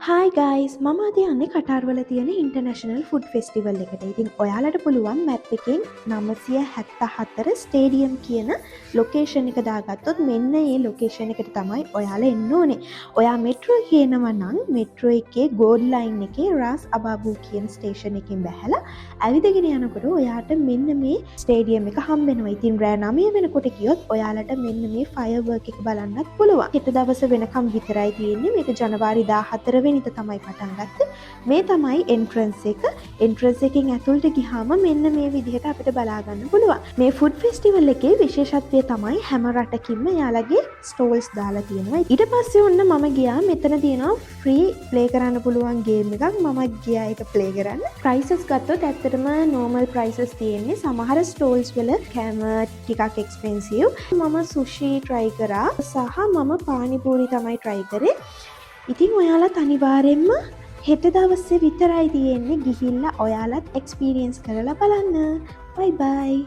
Hi guys මම අද යන්නේ කටාර්වල තියෙන ඉන්ටර්නැෂනල් ෆුඩ් ෆෙස්ටිවල් එකට. ඉතින් ඔයාලට පුළුවන් මැප් එකෙන් 974 ස්ටේඩියම් කියන ලොකේෂන් එක දාගත්තොත් මෙන්න මේ ලොකේෂන් එකට තමයි ඔයාලා එන්න ඕනේ. ඔයා මෙට්‍රෝ කියනවා නම් මෙට්‍රෝ එකේ ගෝල්ඩ් ලයින් එකේ රාස් අබාබු කියන ස්ටේෂන් එකෙන් බැහැලා ඇවිදගෙන යනකොට ඔයාට මෙන්න මේ ස්ටේඩියම් එක හම්බ වෙනවා. ඉතින් රෑ 9 වෙනකොට ගියොත් ඔයාලට මෙන්න මේ ෆයර්වර්ක් එක බලන්නත් පුළුවන්. හෙට දවස වෙනකම් විතරයි තියෙන්නේ. මේක ජනවාරි 14 වෙනිදා තමයි පටන් ගත්තේ. මේ තමයි එන්ට්‍රන්ස් එක. එන්ට්‍රන්ස් එකෙන් ඇතුළට ගියාම මෙන්න මේ විදිහට අපිට බලා ගන්න පුළුවන්. මේ ෆුඩ් ෆෙස්ටිවල් එකේ විශේෂත්වය තමයි හැම රටකින්ම යාළගේ ස්ටෝල්ස් දාලා තියෙනවා. ඊට පස්සේ ඔන්න මම ගියා මෙතන තියෙනවා ෆ්‍රී ප්ලේ කරන්න පුළුවන් ගේම් එකක්. මම ගියා ඒක ප්ලේ කරන්න. ප්‍රයිසස් ගත්තොත් ඇත්තටම නෝමල් ප්‍රයිසස් තියෙන්නේ. සමහර ස්ටෝල්ස් වල කෑම ටිකක් එක්ස්පෙන්සිව්. මම සුෂි try කරා සහ මම පානිපූරි තමයි try කරේ. ඉතින් ඔයාලත් අනිවාර්යෙන්ම හෙට දවසේ විතරයි තියෙන්නේ ගිහිල්ලා ඔයාලත් එක්ස්පීරියන්ස් කරලා බලන්න. බයි බයි.